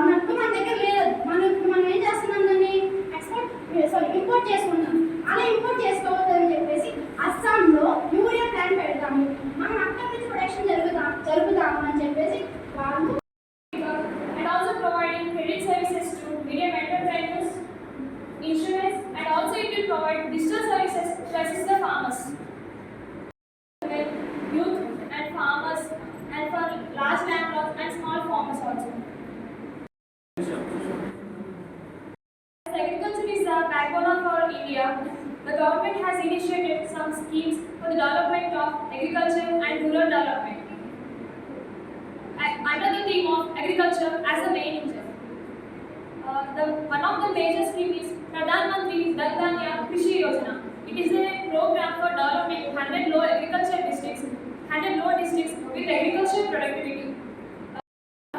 అన్నట్టు మన దగ్గర లేదు. మనం ఏం చేస్తున్నాం, దాన్ని ఇంపోర్ట్ చేసుకుంటాం. అలా ఇంపోర్ట్ చేసుకోవద్దని చెప్పేసి అస్సాంలో యూరియా ప్లాంట్ పెడతాము, మనం అక్కడి నుంచి ప్రొడక్షన్ జరుగుతాము అని చెప్పేసి వాళ్ళు. And also providing credit services to medium enterprises, insurance, and also it will provide digital services to assist the farmers, youth and farmers, and for large landlords and small farmers also. Agriculture is the backbone of our India. The government has initiated some schemes for the development of agriculture and rural development under the theme of agriculture as a main engine. One of the major schemes is Pradhan Mantri Dhan Dhanya Krishi Yojana. It is a program for developing 100 low agriculture districts, 100 low districts with agriculture productivity.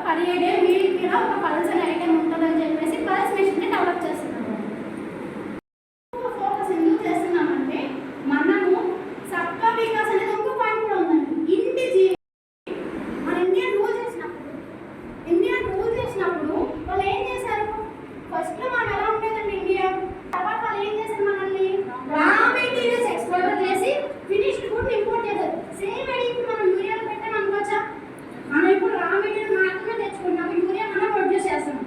పర్యడే media ఒక పల్సన్ item ఉంటుందని చెప్పేసి pulse మెషిన్ని develop చేస్తున్నాము. Focus ఎందుకు చేస్తున్నామంటే మనము సబ్కా వికాస్ అనేది ఇంకో పాయింట్ కూడా ఉందండి. మన ఇండియన్ రూల్ చేసినప్పుడు వాళ్ళు ఏం చేశారు, ఫస్ట్లో మనం ఎలా ఉండేదండి ఇండియా, తర్వాత వాళ్ళు ఏం చేశారు, మనల్ని రా మెటీరియల్స్ ఎక్స్పోర్ట్ చేసి ఫినిష్డ్ గుడ్ ఇంపోర్ట్ చేశారు. సేమ్ ఐడియా మనం యూరియాలో పెట్టాం అనుకోవచ్చా? మనం ఇప్పుడు రా మెటీరియల్ మాత్రమే తెచ్చుకుంటాం, యూరియా మనం ప్రొడ్యూస్ చేస్తాం.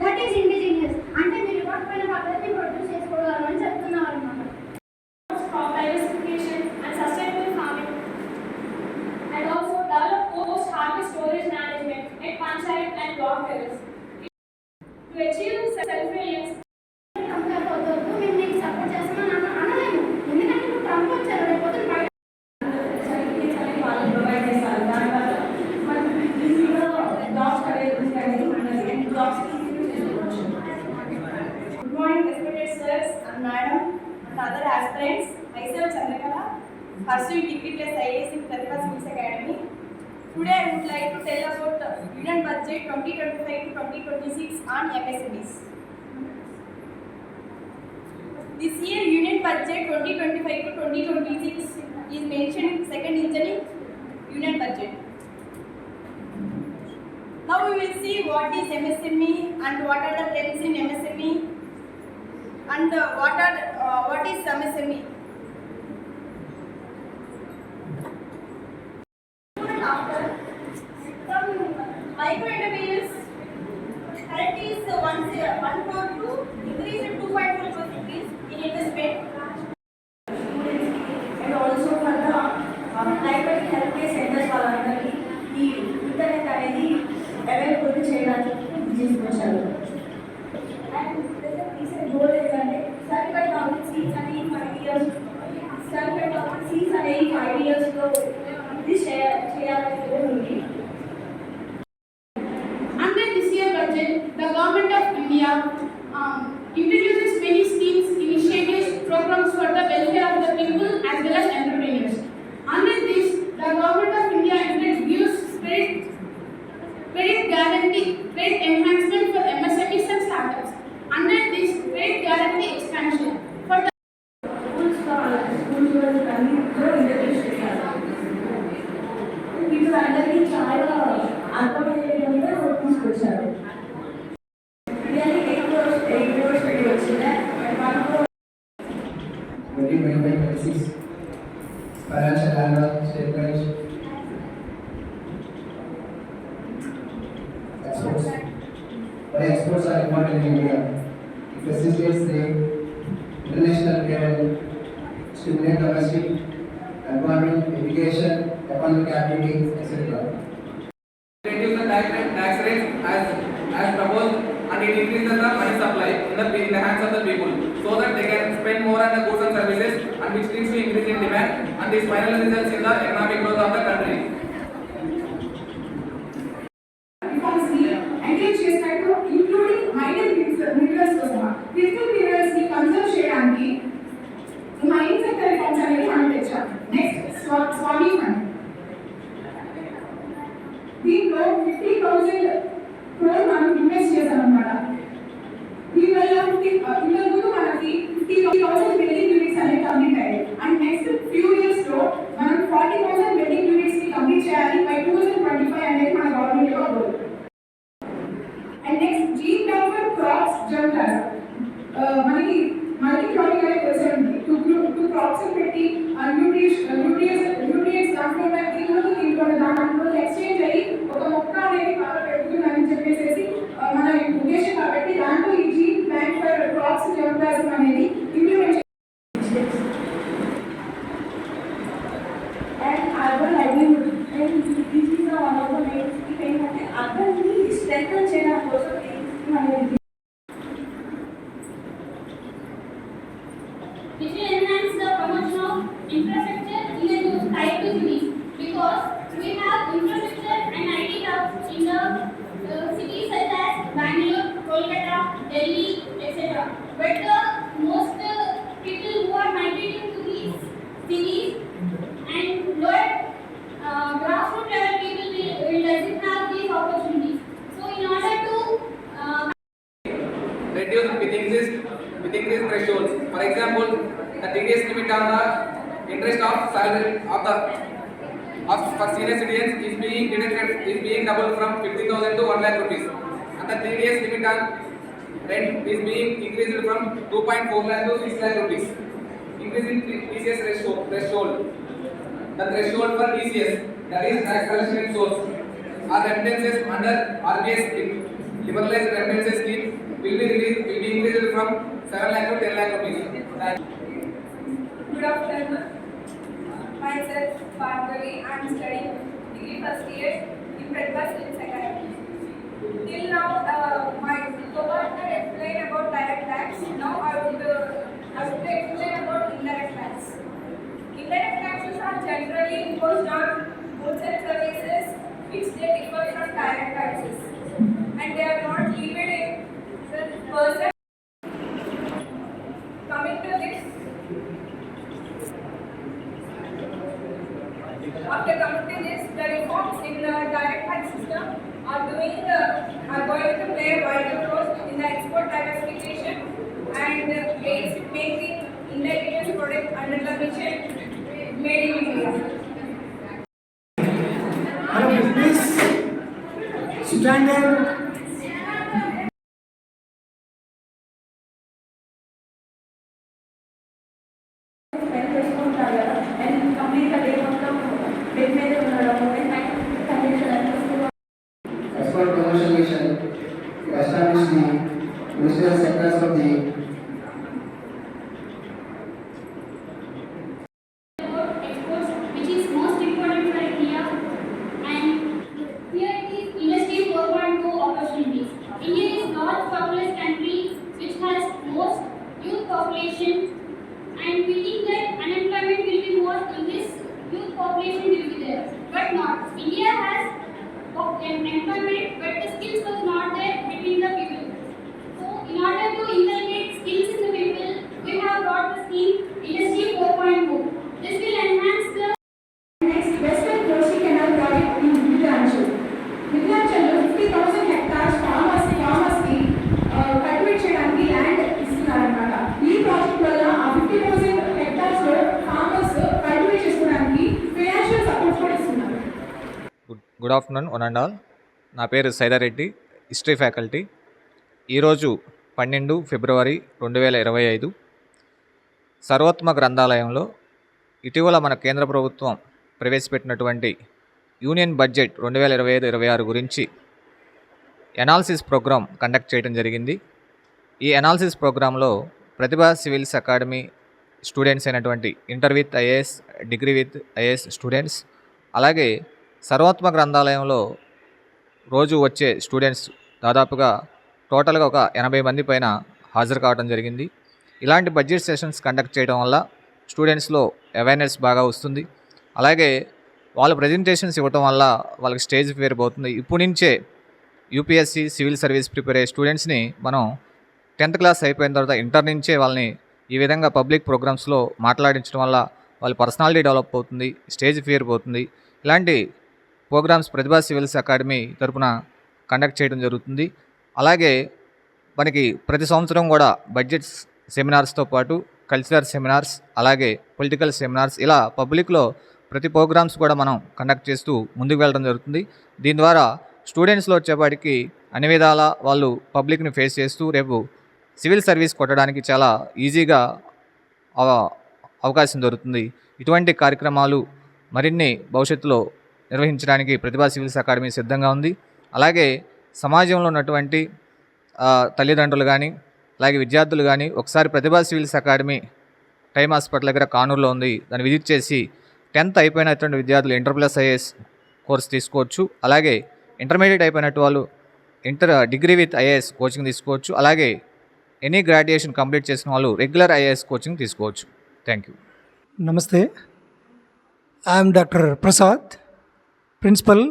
That is indigenous. అంటే మీరు ఇవ్వకపోయిన పద్ధతిని ప్రొడ్యూస్ చేసుకోగలమని చెప్తున్నారు అన్నమాట. Crop diversification and sustainable farming, and also develop post-harvest storage management at panchayat and block levels to achieve self-reliance. మేము నీకు సపోర్ట్ చేస్తున్నాను అనలేము, ఎందుకంటే ఇప్పుడు ట్రంప్ వచ్చారు, రేపు Good morning, respected sirs and madam and other aspirants. Myself Chandrakala, pursuing degree plus IAS in Pratibha Skills Academy. Today I would like to tell about Union Budget 2025 to 2026 on MSMEs. This year Union Budget 2025 to 2026 is mentioned in second engine Union Budget. Now we will see what is MSME and what are the trends in MSME and what is MSME. After from micro intermediaries, current is 1 crore to increase to 2.4% increase in investment. And also for the private healthcare centers వాళ్ళందరికీ ఈ internet అనేది available చేయడానికి తీసుకొచ్చారు. And recent goal ఏంటంటే certified government seats అనేవి 5 years certified government seats అనేవి 5 yearsలో ఇది చేయాలని గోల్ ఉంది. Under this year budget, the Government of India introduces many schemes, initiatives, programs for the welfare of the people as well as entrepreneurs. Under this, the Government of India introduces credit guarantee, credit enhancement for MSMEs and startups. Under this, credit guarantee expansion for the schools అన్నింటిలో introduce చేశారు. వీళ్ళు అందరికీ చాలా అర్థమయ్యే విధంగా తీసుకొచ్చారు. ఇవన్నీ 8 crores పెట్టి వచ్చింది. 2025-26 financial annual statements. Exports are important in India. It facilitates the international trade, stimulate domestic employment, education, economic activity, etc. Reduce the tax rates as proposed, and it increases the money supply in the hands of the people, so that they can spend more on the goods and services, and which leads to increase in demand, and this finally results in the economic growth of the country. Encourage చేసినట్టు including minor minerals కోసం critical minerals ని conserve చేయడానికి mining sector reforms అనేది మనం తెచ్చాం. Next స్వామి fund, దీంట్లో 50,000 crore మనం invest చేశాం అన్నమాట. దీనివల్ల ఇంతకుముందు మనకి 50,000 బిల్డింగ్ యూనిట్స్ అనేవి కంప్లీట్ అయ్యాయి. అండ్ నెక్స్ట్ ఫ్యూ ఇయర్స్ లో మనం 40,000 బిల్డింగ్ యూనిట్స్ ని కంప్లీట్ చేయాలి బై 2025 అనేది మన గవర్నమెంట్ యొక్క గోల్. And next ఉద్దేశం కాబట్టి దాంట్లో ఈ gene bank for crops journalism అనేది implement and urban livelihood and this is one of the main scheme ఏంటంటే అర్బన్ని స్ట్రెంథన్ చేయడం కోసం ఈ స్కీమ్ అనేది which will enhance the promotion of infrastructure in the new type 2 cities because we have infrastructure and IT hubs in the cities such as Bangalore, Kolkata, Delhi, etc. But the most people who are migrating to these cities and lower grassroots level people will doesn't have these opportunities. So in order to reduce with increased thresholds. For example, the TDS limit on the interest of salary for senior citizens is being doubled from 50,000 to 1 lakh rupees, and the TDS limit on rent is being increased from 2.4 lakh to 6 lakh rupees. Increasing TCS threshold. The threshold for TCS, that is tax collection source, or remittances under RBS liberalized remittances scheme will be increased from 7 lakh to 10 lakh rupees. Good afternoon. Myself, Bhargavi. I am studying degree first year in Pratibha Films Academy. Till now, my co-partner explained about direct tax. Now I would explain about indirect tax. Indirect taxes are generally imposed on goods and services which they differ from direct taxes, and they are not levied in the person. Coming to this, after coming to this, the reforms in the direct tax system are going to play a vital role in the export diversification and aids in making indigenous products under the mission Made in India. our business standard spend చేసుకుంటారు కదా and కంప్లీట్గా day మొత్తం bed మీద ఉండడం and condition As per commercial mission, to establish the industrial sectors of the exports, which is most important for India, and here it is industry 4.2 opportunities. India is large populous country which has most youth population, and we think that unemployment will be more in this youth population will be there, but not. India has employment, but the skills was not there between the people. So in order to inculcate skills in the people, we have brought the scheme Industry 4.2. This will enhance the next Western Koshi Canal project in Vidyanchal. Vidyanchallo 50,000 hectares farmers కి cultivate చేయడానికి land ఇస్తున్నారన్నమాట. ఈ project వల్ల ఆ 50,000 hectares లో farmers cultivate చేసుకోవడానికి financial support కూడా ఇస్తున్నారు. Good afternoon one and all. నా పేరు సైదారెడ్డి, హిస్టరీ ఫ్యాకల్టీ. ఈరోజు 12 ఫిబ్రవరి 2025 సర్వోత్తమ గ్రంథాలయంలో ఇటీవల మన కేంద్ర ప్రభుత్వం ప్రవేశపెట్టినటువంటి యూనియన్ బడ్జెట్ 2025-26 గురించి ఎనాలిసిస్ ప్రోగ్రామ్ కండక్ట్ చేయడం జరిగింది. ఈ ఎనాలిసిస్ ప్రోగ్రాంలో ప్రతిభా సివిల్స్ అకాడమీ స్టూడెంట్స్ అయినటువంటి inter with IAS, degree with IAS students, అలాగే సర్వోత్తమ గ్రంథాలయంలో రోజు వచ్చే స్టూడెంట్స్ దాదాపుగా టోటల్గా ఒక 80 మంది పైన హాజరు కావడం జరిగింది. ఇలాంటి బడ్జెట్ సెషన్స్ కండక్ట్ చేయడం వల్ల స్టూడెంట్స్లో అవేర్నెస్ బాగా వస్తుంది. అలాగే వాళ్ళు ప్రజెంటేషన్స్ ఇవ్వటం వల్ల వాళ్ళకి స్టేజ్ ఫియర్ పోతుంది. ఇప్పటి నుంచే యూపీఎస్సీ సివిల్ సర్వీస్ ప్రిపేర్ అయ్యే స్టూడెంట్స్ని మనం 10th క్లాస్ అయిపోయిన తర్వాత ఇంటర్ నుంచే వాళ్ళని ఈ విధంగా పబ్లిక్ ప్రోగ్రామ్స్లో మాట్లాడించడం వల్ల వాళ్ళ పర్సనాలిటీ డెవలప్ అవుతుంది, స్టేజ్ ఫియర్ పోతుంది. ఇలాంటి ప్రోగ్రామ్స్ ప్రతిభా సివిల్స్ అకాడమీ తరపున కండక్ట్ చేయడం జరుగుతుంది. అలాగే మనకి ప్రతి సంవత్సరం కూడా బడ్జెట్ సెమినార్స్తో పాటు కల్చరల్ సెమినార్స్, అలాగే పొలిటికల్ సెమినార్స్, ఇలా పబ్లిక్లో ప్రతి ప్రోగ్రామ్స్ కూడా మనం కండక్ట్ చేస్తూ ముందుకు వెళ్ళడం జరుగుతుంది. దీని ద్వారా స్టూడెంట్స్లో వచ్చేపాటికి అన్ని విధాలా వాళ్ళు పబ్లిక్ని ఫేస్ చేస్తూ రేపు సివిల్ సర్వీస్ కొట్టడానికి చాలా ఈజీగా అవకాశం దొరుకుతుంది. ఇటువంటి కార్యక్రమాలు మరిన్ని భవిష్యత్తులో నిర్వహించడానికి ప్రతిభా సివిల్స్ అకాడమీ సిద్ధంగా ఉంది. అలాగే సమాజంలో ఉన్నటువంటి తల్లిదండ్రులు కానీ అలాగే విద్యార్థులు కానీ ఒకసారి ప్రతిభా సివిల్స్ అకాడమీ టైమ్ హాస్పిటల్ దగ్గర కానూరులో ఉంది, దాన్ని విజిట్ చేసి 10th అయిపోయినటువంటి విద్యార్థులు ఇంటర్ ప్లస్ ఐఏఎస్ కోర్స్ తీసుకోవచ్చు. అలాగే ఇంటర్మీడియట్ అయిపోయినట్టు వాళ్ళు డిగ్రీ విత్ ఐఏఎస్ కోచింగ్ తీసుకోవచ్చు. అలాగే ఎనీ గ్రాడ్యుయేషన్ కంప్లీట్ చేసిన వాళ్ళు రెగ్యులర్ ఐఏఎస్ కోచింగ్ తీసుకోవచ్చు. Thank you. నమస్తే, I'm doctor Prasad, principal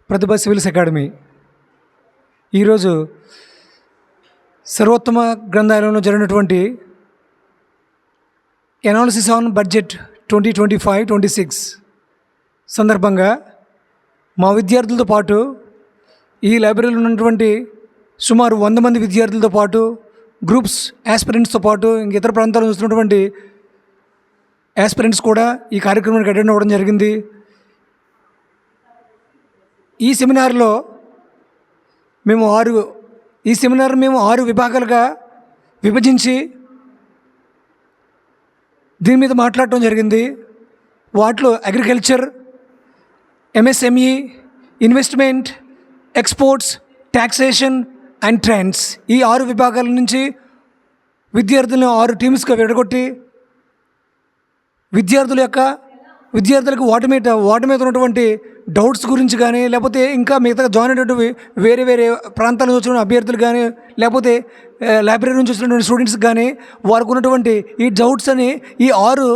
Pratibha civils academy. ఈరోజు సర్వోత్తమ గ్రంథాలయంలో జరిగినటువంటి ఎనాలిసిస్ ఆన్ బడ్జెట్ 2025-26 సందర్భంగా మా విద్యార్థులతో పాటు ఈ లైబ్రరీలో ఉన్నటువంటి సుమారు 100 మంది విద్యార్థులతో పాటు గ్రూప్స్ యాస్పిరెంట్స్తో పాటు ఇంక ఇతర ప్రాంతాల్లో చూస్తున్నటువంటి యాస్పిరెంట్స్ కూడా ఈ కార్యక్రమానికి అటెండ్ అవ్వడం జరిగింది. ఈ సెమినార్లో మేము 6 విభాగాలుగా విభజించి దీని మీద మాట్లాడటం జరిగింది. వాటిలో agriculture, MSME, investment, exports, taxation and trends, ఈ 6 విభాగాల నుంచి విద్యార్థులను 6 టీమ్స్గా విడగొట్టి విద్యార్థులకు వాటి మీద ఉన్నటువంటి డౌట్స్ గురించి కానీ, లేకపోతే ఇంకా మిగతా జాయిన్ అయినటువంటి వేరే ప్రాంతాల నుంచి వచ్చిన అభ్యర్థులు కానీ, లేకపోతే లైబ్రరీ నుంచి వచ్చినటువంటి స్టూడెంట్స్ కానీ వారికి ఉన్నటువంటి ఈ డౌట్స్ అని ఈ 6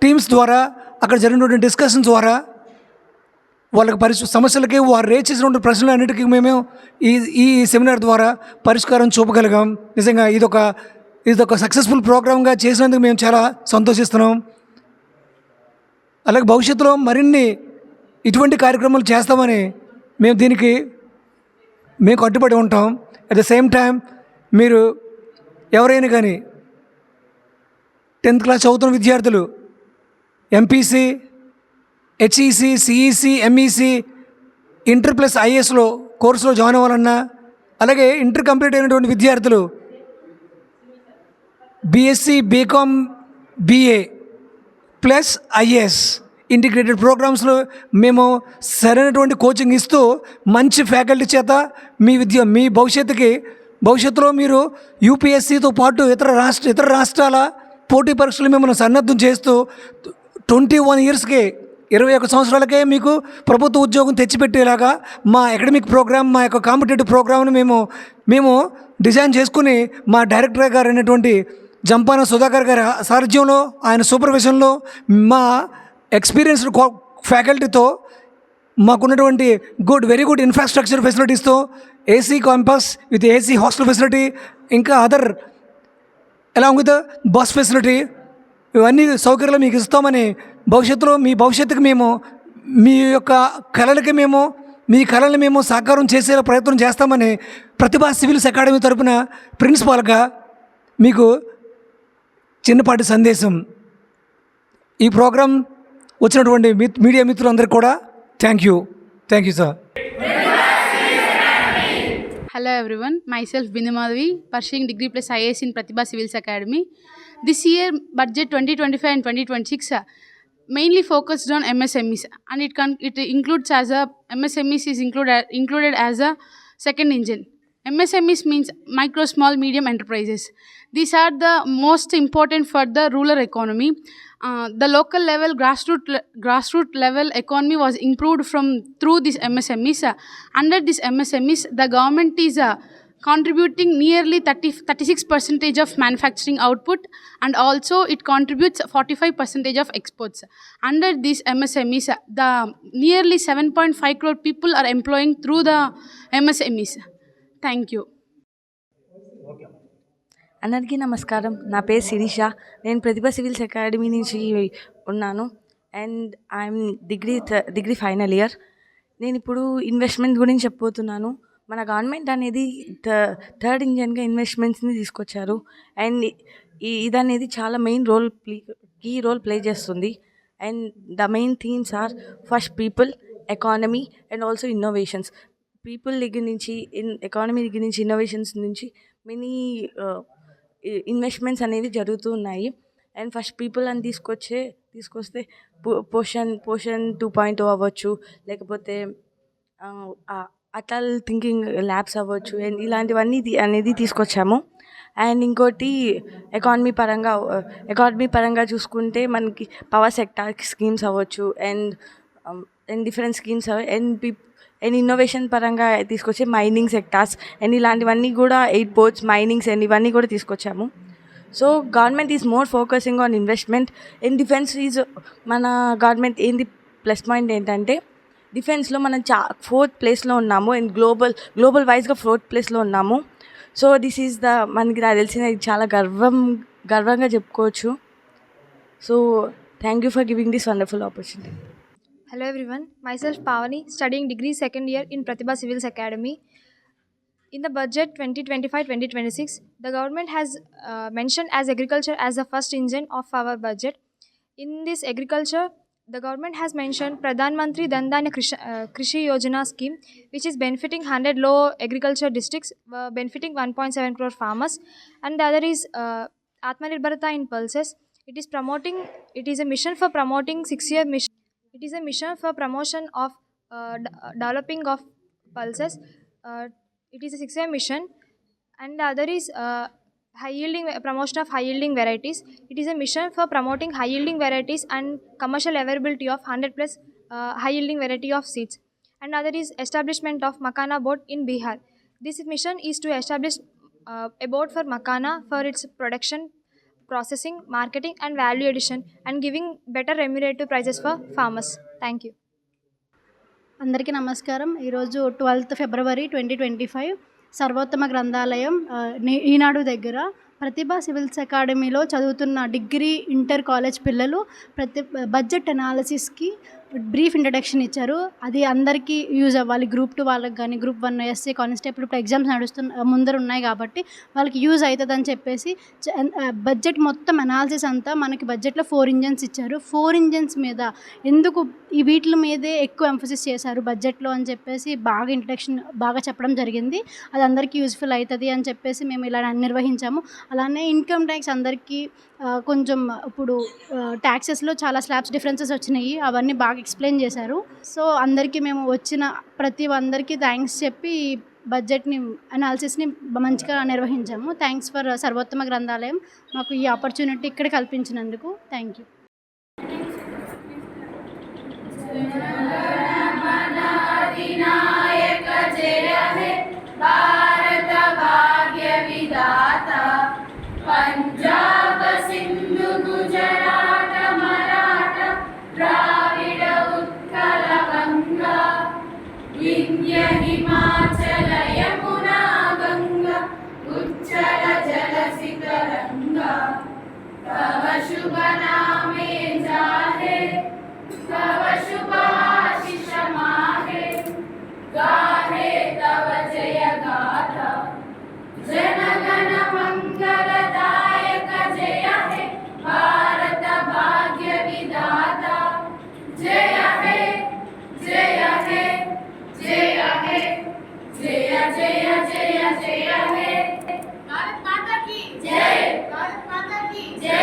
టీమ్స్ ద్వారా అక్కడ జరిగినటువంటి డిస్కషన్ ద్వారా వాళ్ళకి సమస్యలకి వారు రేజ్ చేసినటువంటి ప్రశ్నలు అన్నిటికీ మేము ఈ సెమినార్ ద్వారా పరిష్కారం చూపగలిగాం. నిజంగా ఇదొక సక్సెస్ఫుల్ ప్రోగ్రామ్గా చేసినందుకు మేము చాలా సంతోషిస్తున్నాం. అలాగే భవిష్యత్తులో మరిన్ని ఇటువంటి కార్యక్రమాలు చేస్తామని మేము కట్టుబడి ఉంటాం. అట్ ద సేమ్ టైం మీరు ఎవరైనా కానీ 10th క్లాస్ చదువుతున్న విద్యార్థులు MPC, HEC, CEC, MEC, inter plus ఐఏఎస్లో కోర్సులో జాయిన్ అవ్వాలన్నా, అలాగే ఇంటర్ కంప్లీట్ అయినటువంటి విద్యార్థులు BSc, BCom, BA plus IAS integrated ప్రోగ్రామ్స్లో మేము సరైనటువంటి కోచింగ్ ఇస్తూ మంచి ఫ్యాకల్టీ చేత మీ భవిష్యత్తులో మీరు యూపీఎస్సీతో పాటు ఇతర రాష్ట్రాల పోటీ పరీక్షలు మిమ్మల్ని సన్నద్ధం చేస్తూ 21 ఇయర్స్కి 21 సంవత్సరాలకే మీకు ప్రభుత్వ ఉద్యోగం తెచ్చిపెట్టేలాగా మా అకాడమిక్ ప్రోగ్రామ్, మా యొక్క కాంపిటేటివ్ ప్రోగ్రామ్ని మేము డిజైన్ చేసుకుని మా డైరెక్టర్ గారు అయినటువంటి జంపాన సుధాకర్ గారి సారథ్యంలో, ఆయన సూపర్విజన్లో, మా ఎక్స్పీరియన్స్డ్ ఫ్యాకల్టీతో, మాకున్నటువంటి వెరీ గుడ్ ఇన్ఫ్రాస్ట్రక్చర్ ఫెసిలిటీస్తో, AC campus with AC hostel facility, ఇంకా other along with bus facility, ఇవన్నీ సౌకర్యాలు మీకు ఇస్తామని భవిష్యత్తులో మీ భవిష్యత్తుకి మీ యొక్క మీ కళల్ని మేము సాకారం చేసే ప్రయత్నం చేస్తామని ప్రతిభా సివిల్స్ అకాడమీ తరపున ప్రిన్సిపాల్గా మీకు చిన్నపాటి సందేశం. ఈ ప్రోగ్రాం వచ్చినటువంటి మీడియా మిత్రులందరికీ కూడా thank you sir. Hello everyone, myself Bindu Madhavi, pursuing degree plus IAS in Pratibha Civils Academy. This year budget 2025 and 2026 mainly focused on MSMEs, and it includes as a MSMEs is included as a second engine. MSMEs means micro, small, medium enterprises. These are the most important for the rural economy. The local level, grassroots level economy was improved through these MSMEs. Under these MSMEs, the government is contributing nearly 36% of manufacturing output, and also it contributes 45% of exports. Under these MSMEs, the nearly 7.5 crore people are employing through the MSMEs. Thank you. అందరికీ నమస్కారం. నా పేరు శిరీష. నేను ప్రతిభా civils academy నుంచి ఉన్నాను and I'm degree final year. నేను ఇప్పుడు investment గురించి చెప్పబోతున్నాను. మన గవర్నమెంట్ అనేది థర్డ్ ఇంజన్గా ఇన్వెస్ట్మెంట్స్ని తీసుకొచ్చారు అండ్ ఇది అనేది చాలా కీ రోల్ ప్లే చేస్తుంది. And the main themes are first people, economy and also innovations. People దగ్గర నుంచి ఎకానమీ దగ్గర నుంచి ఇన్నోవేషన్స్ నుంచి మెనీ ఇన్వెస్ట్మెంట్స్ అనేవి జరుగుతూ ఉన్నాయి. అండ్ ఫస్ట్ పీపుల్ అని తీసుకొస్తే పోషన్ 2.0 అవ్వచ్చు, లేకపోతే అటల్ థింకింగ్ ల్యాబ్స్ అవ్వచ్చు అండ్ ఇలాంటివన్నీ అనేది తీసుకొచ్చాము. అండ్ ఇంకోటి ఎకానమీ పరంగా చూసుకుంటే మనకి పవర్ సెక్టార్ స్కీమ్స్ అవ్వచ్చు and different schemes and innovation పరంగా తీసుకొచ్చే మైనింగ్ సెక్టార్స్ అండ్ ఇలాంటివన్నీ కూడా ఎయిర్పోర్ట్స్ మైనింగ్స్ అండ్ ఇవన్నీ కూడా తీసుకొచ్చాము. So government is more focusing on investment and defence is మన గవర్నమెంట్ ఏంది ప్లస్ పాయింట్ ఏంటంటే డిఫెన్స్లో మనం 4th ప్లేస్లో ఉన్నాము అండ్ గ్లోబల్ వైజ్గా 4th ప్లేస్లో ఉన్నాము. సో దిస్ ఈజ్ మనకి నాకు తెలిసిన ఇది చాలా గర్వంగా చెప్పుకోవచ్చు. So thank you for giving this wonderful opportunity. Hello everyone, myself Pavani, studying degree second year in Pratibha Civils Academy. In the budget 2025-2026, the government has mentioned as agriculture as the first engine of our budget. In this agriculture, the government has mentioned Pradhan Mantri Dhan Dhanya Krishi Yojana scheme, which is benefiting 100 low agriculture districts, benefiting 1.7 crore farmers. And the other is Atmanirbharta in pulses. It is a mission for promoting 6-year mission. It is a mission for promotion of developing of pulses. It is a 6-year mission. And the other is promotion of high yielding varieties. It is a mission for promoting high yielding varieties and commercial availability of 100 plus high yielding variety of seeds. And other is establishment of Makana board in Bihar. This mission is to establish a board for Makana for its production, processing, marketing and value addition and giving better remunerative prices for farmers. Thank you. అందరికీ నమస్కారం. ఈరోజు 12th February 2025 సర్వోత్తమ గ్రంథాలయం ఈనాడు దగ్గర ప్రతిభా civils అకాడమీలో చదువుతున్న degree inter college పిల్లలు budget అనాలిసిస్కి brief introduction ఇచ్చారు. అది అందరికీ యూజ్ అవ్వాలి. Group 2 వాళ్ళకి కానీ Group 1 SC కానిస్టేబుల్ ఇప్పుడు ఎగ్జామ్స్ ముందర ఉన్నాయి కాబట్టి వాళ్ళకి యూజ్ అవుతుందని చెప్పేసి బడ్జెట్ మొత్తం అనాలిసిస్ అంతా మనకి బడ్జెట్లో 4 ఇంజన్స్ ఇచ్చారు. 4 ఇంజన్స్ మీద ఎందుకు వీటి మీదే ఎక్కువ ఎంఫసిస్ చేశారు బడ్జెట్లో అని చెప్పేసి బాగా ఇంట్రడక్షన్ బాగా చెప్పడం జరిగింది. అది అందరికీ యూజ్ఫుల్ అవుతుంది అని చెప్పేసి మేము ఇలా నిర్వహించాము. అలానే ఇన్కమ్ ట్యాక్స్ అందరికీ కొంచెం ఇప్పుడు ట్యాక్సెస్లో చాలా స్లాబ్స్ డిఫరెన్సెస్ వచ్చినాయి. అవన్నీ బాగా ఎక్స్ప్లెయిన్ చేశారు. సో అందరికీ మేము వచ్చిన ప్రతి అందరికీ థ్యాంక్స్ చెప్పి బడ్జెట్ని అనాలిసిస్ని మంచిగా నిర్వహించాము. థ్యాంక్స్ ఫర్ సర్వోత్తమ గ్రంథాలయం మాకు ఈ ఆపర్చునిటీ ఇక్కడ కల్పించినందుకు. Thank you.